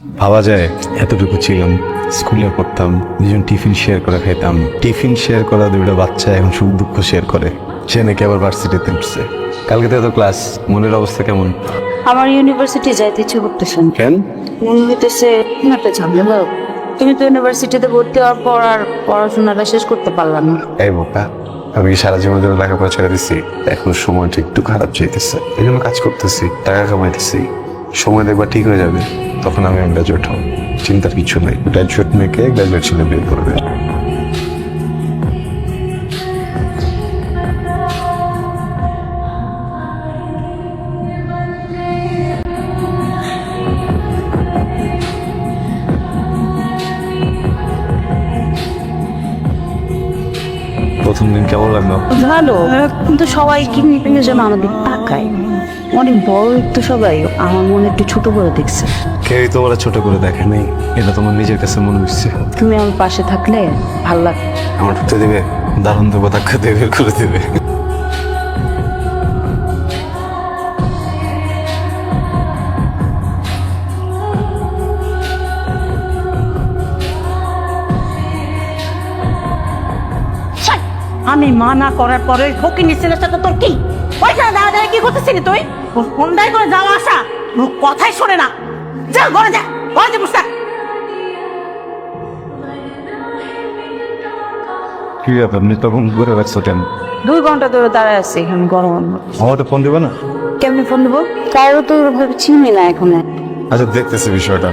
ভাবা যায় এতটুকু ছিলাম, স্কুলে পড়তাম, দুজন টিফিন শেয়ার করে খাইতাম। টিফিন শেয়ার করা দুইটা বাচ্চা এখন সুখ দুঃখ শেয়ার করে। সে নাকি আবার ভার্সিটিতে উঠছে। কালকে তো ক্লাস, মনের অবস্থা কেমন? আমার ইউনিভার্সিটি যাইতে ইচ্ছে করতেছে না। কেন? মনে হইতেছে একটা ঝামেলা। তুমি তো ইউনিভার্সিটিতে ভর্তি হওয়ার পর আর পড়াশোনাটা শেষ করতে পারলাম না। এই বোকা, আমি কি সারা জীবন ধরে লেখাপড়া ছেড়ে দিচ্ছি? এখন সময়টা একটু খারাপ চাইতেছে, এই জন্য কাজ করতেছি, টাকা কামাইতেছি। সময় দেখবা ঠিক হয়ে যাবে, তখন আমি গ্রাজুয়েট হব। চিন্তার কিছু নেই, গ্রাজুয়েট মেয়েকে গ্রাজুয়েট ছেলে বিয়ে করবে। প্রথম দিন কেমন লাগলো? ভালো, কিন্তু সবাই কিডন্যাপিংয়ের জন্য আমাদের তাকায়। অনেক বড় একটু সবাই আমার মনে একটু ছোট করে দেখছে। কেউই তোমার ছোট করে দেখে নাই, এটা তোমার নিজের কাছে মনে হচ্ছে। তুমি আমার পাশে থাকলে ভাল লাগতো। আমার ঢুকতে দেবে, দারুণ দেবো, ধাক্কা দিয়ে বের করে দেবে। আমি মানা করার পরে ফকিনি ছেলের সাথে তোর কি ওইখানে দাঁড়া দাঁড়া কি করতেছিলি তুই? ফোনদাই করে যাওয়া আসা কথাই শোনে না। যা ঘরে যা, ঘরে যা বসে থাক। কি ব্যাপার, আপনি তখন ঘুরে রাখছো কেন? 2 ঘন্টা ধরে দাঁড়ায় আছি এখানে গরম। আমাকে ফোন দেবে না? কেমনি ফোন দেবো? কারো তো ওরভাবে চিনি না এখন। আচ্ছা, দেখতেছি বিষয়টা।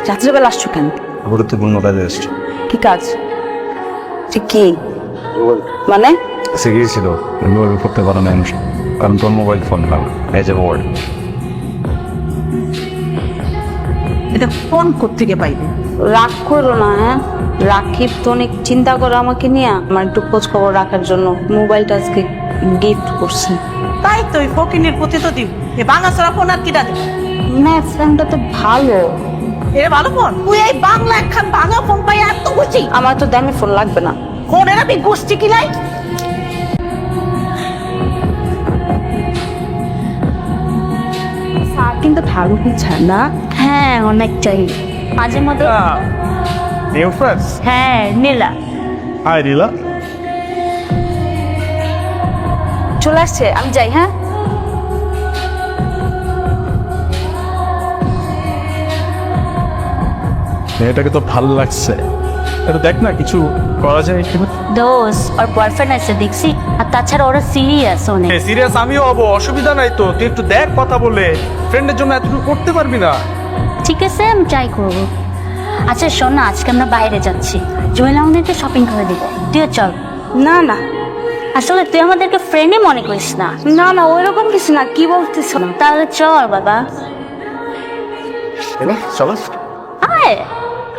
রাত্রেবেলা আসছো কেন? গুরুত্বপূর্ণ কাজে এসছে। কি কাজ? ঠিক কি মানে? সে গিয়েছিল মোবাইল করতে পারো না, কারণ তোর মোবাইল ফোন না, এই যে মোবাইল। এটা ফোন কোত্থেকে পাইবে? রাগ করো না, হ্যাঁ? রাকিব তো অনেক চিন্তা করে আমাকে নিয়ে, আমার একটু খোঁজ খবর রাখার জন্য মোবাইলটা আজকে গিফট করছে। তাই তো ওই ফকিনের প্রতি তো দিব এ বাঙাছড়া ফোন আর কিটা দেবে? না, ফোনটা তো ভালো। এ ভালো ফোন? তুই এই বাংলা একখান ভাঙা ফোন পাই এত বুঝি? আমার তো দামি ফোন লাগবে না। ফোনের আমি গোষ্ঠী কিলাই। স্যার কিন্তু ভালো বুঝছেন না? হ্যাঁ, অনেকটাই। মাঝে মধ্যে New friends? হ্যাঁ, নীলা Hi, Rila. চলে আসছে, আমি যাই। হ্যাঁ, মেয়েটাকে তো ভালো লাগছে। এটা দেখ না, কিছু করা যায় একটু। দোষ ওর বয়ফ্রেন্ড আছে দেখছি, আর তাছাড়া ওরা সিরিয়াস অনেক। সিরিয়াস আমিও হবো, অসুবিধা নাই তো। তুই একটু দেখ, কথা বলে ফ্রেন্ডের জন্য এতটুকু করতে পারবি না? ঠিক আছে, আমি ট্রাই করবো। আচ্ছা শোন না, আজকে আমরা বাইরে যাচ্ছি, জুয়েল আমাদেরকে শপিং করে দিব, তুইও চল। না না আসলে তুই আমাদেরকে ফ্রেন্ডই মনে করিস না। না না, ওইরকম কিছু না। কি বলতেছ না? তাহলে চল বাবা। চলো। আয়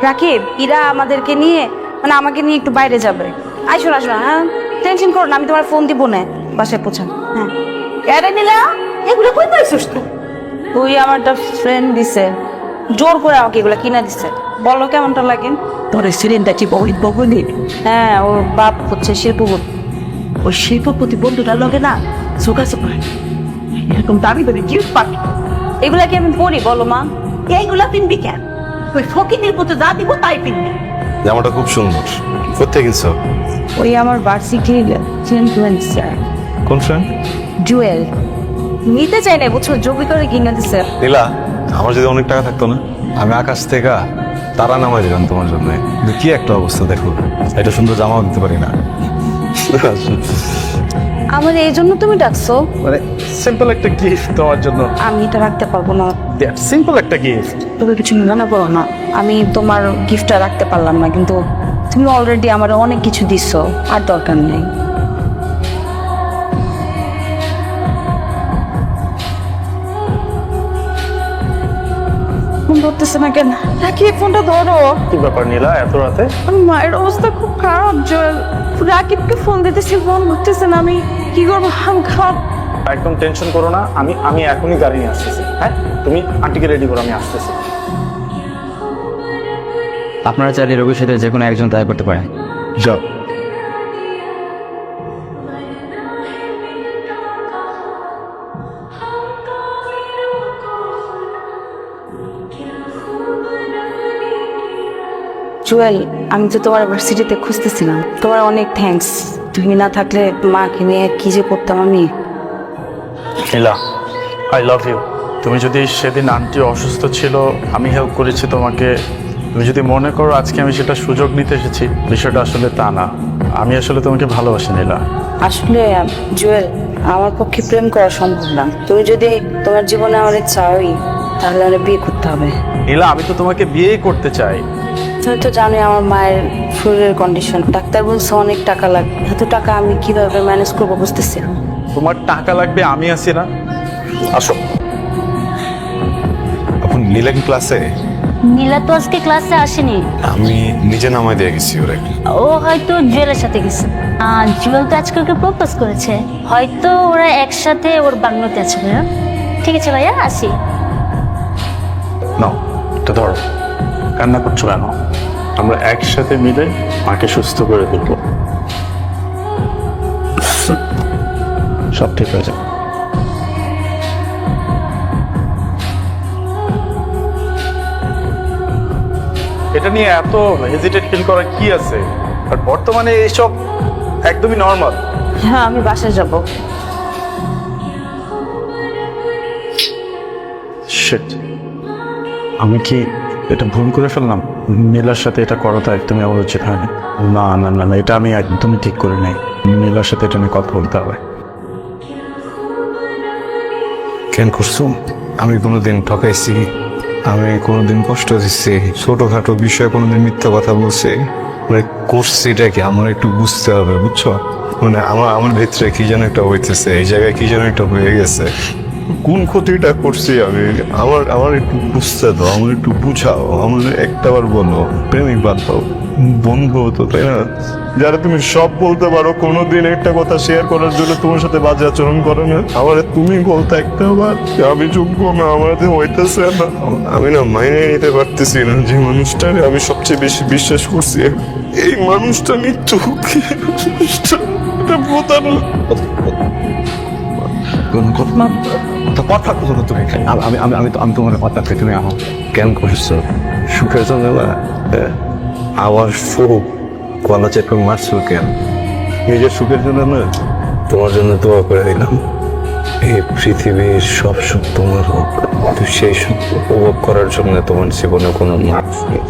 রাকিব, ইরা আমাদেরকে নিয়ে, মানে আমাকে নিয়ে একটু বাইরে যাবে। আইসো না, হ্যাঁ, টেনশন করো না, আমি তোমার ফোন দিব না, বাসায় পৌঁছান। হ্যাঁ, এরে নিলা এগুলো কই পাইছিস তুই? ওই আমার একটা ফ্রেন্ড দিছে, জোর করে আমাকে এগুলো কিনা দিছে। বলো কেমনটা লাগে? তোর সিলিন্ডার কি বহুত বগুনি? হ্যাঁ, ওর বাপ হচ্ছে শিল্পপতি। ওই শিল্পপতি বন্ধুটার লগে না যোগাযোগ করে এরকম দাবি করে গিফট পাবি। এগুলা কি আমি পড়ি বলো মা? এইগুলা পিনবি কেন? ওই ফকিনের প্রতি যা দিব তাই পিনবি। জামাটা খুব সুন্দর, কোথায় কিনছো? ওই আমার ভার্সিটির ইনফ্লুয়েন্সার কোন ফ্রেন্ড? জুয়েল। নিতে চাই না, বুঝছো, জবি করে কিনে দিছে। নীলা, আমার যদি অনেক টাকা থাকতো না, আমি আকাশ থেকে তারা নামাই দিলাম তোমার জন্য। কিন্তু কি একটা অবস্থা দেখো, এটা সুন্দর জামাও দিতে পারি না। আমার এই জন্য তুমি ডাকছো? মানে সিম্পল একটা গিফট তোমার জন্য। আমি এটা রাখতে পারবো না। সিম্পল একটা গিফট। তবে কিছু মনে করো না, আমি তোমার গিফটটা রাখতে পারলাম না, কিন্তু তুমি অলরেডি আমার অনেক কিছু দিছো, আর দরকার নেই। ফোন ধরতেছে না কেন? রাকিব, ফোনটা ধরো। কি ব্যাপার নীলা, এত রাতে? আমার মায়ের অবস্থা খুব খারাপ। জয়েল, রাকিবকে ফোন দিতেছি, ফোন ধরতেছে না, আমি কি করবো? আমি খারাপ। একদম টেনশন করো না, আমি এখনই গাড়ি নিয়ে আসতেছি। হ্যাঁ, তুমি আন্টিকে রেডি করো, আমি আসতেছি। আপনারা চাইলে রোগীর সাথে যে কোনো একজন তাই করতে পারেন। যাও। জুয়েল, আমি তো তোমার ভার্সিটিতে খুঁজতেছিলাম। তোমার অনেক থ্যাঙ্কস। তুমি না থাকলে মাকে নিয়ে কি যে করতাম আমি। নীলা, আই লাভ ইউ। তুমি যদি সেদিন আন্টি অসুস্থ ছিল, আমি হেল্প করেছি তোমাকে, তুমি যদি মনে করো আজকে আমি সেটা সুযোগ নিতে এসেছি, বিষয়টা আসলে তা না। আমি আসলে তোমাকে ভালোবাসি নীলা। আসলে জুয়েল, আমার পক্ষে প্রেম করা সম্ভব না। তুমি যদি তোমার জীবনে আমার চাওই, তাহলে আমার বিয়ে করতে হবে। নীলা, আমি তো তোমাকে বিয়েই করতে চাই। তুমি তো জানোই আমার মায়ের শরীরের কন্ডিশন। ডাক্তার বলছে অনেক টাকা লাগবে। এত টাকা আমি কিভাবে ম্যানেজ করবো বুঝতেছি না। তোমার টাকা লাগবে, আমি আছি না। আসো। আপনি নীলা কি ক্লাসে? নীলা তো আজকে ক্লাসে আসেনি। আমি নিজে নামায় দিয়ে গেছি ওরা। ও হয়তো জুয়েলের সাথে গেছে। জুয়েল তো আজকে ওকে প্রপোজ করেছে, হয়তো ওরা একসাথে ওর বাংলোতে আছে ভাইয়া। ঠিক আছে ভাইয়া, আসি। নাও, এটা ধরো। কান্না করছো কেন? আমরা একসাথে মিলে মাকে সুস্থ করে তুলবো। সব ঠিক হয়ে যাবে। এটা নিয়ে এত হেজিটেট ফিল করার কি আছে? আর বর্তমানে এইসব একদমই নর্মাল। হ্যাঁ, আমি বাসায় যাব। শিট, আমি কি এটা ভুল করে ফেললাম? নীলার সাথে এটা করাটা একদমই আমার উচিত হয়নি। না না না না, এটা আমি একদমই ঠিক করে নাই। নীলার সাথে এটা নিয়ে কথা বলতে হবে। কেন করছো? আমি কোনোদিন ঠকাইছি? আমি কোনোদিন কষ্ট দিচ্ছি? ছোটখাটো বিষয়ে কোনোদিন মিথ্যা কথা বলছি? মানে করছি এটা কি আমার একটু বুঝতে হবে, বুঝছো? মানে আমার ভিতরে কি যেন একটা হইতেছে, এই জায়গায় কি যেন একটা হয়ে গেছে। কোন ক্ষতিটা করছি আমি? আমার একটু বুঝতে দাও, আমার একটু বুঝাও, আমার একটাবার বলো। প্রেমিক বাদ দাও, বন্ধু হতো, তাই না? যারা তুমি সব বলতে পারো, কোনোদিন একটা কথা শেয়ার করার জন্য তোমার সাথে বাজে আচরণ করে না। আমার তুমি বলতে একটা বার আমি যোগ্য না, আমার হইতেছে না। আমি না মাইনে নিতে পারতেছি না যে মানুষটাকে আমি সবচেয়ে বেশি বিশ্বাস করছি, এই মানুষটা মৃত্যু। কথা বলো তুমি। আমি তোমার কথা তুমি কেন করছো? সুখের জন্য না? আমার সুখ গলা চেপে মারছো কেন? নিজের সুখের জন্য না, তোমার জন্য দোয়া করে দিলাম এই পৃথিবীর সব সুখ তোমার হোক, কিন্তু সেই সুখ উপভোগ করার জন্য তোমার জীবনে কোনো মার্ক নেই।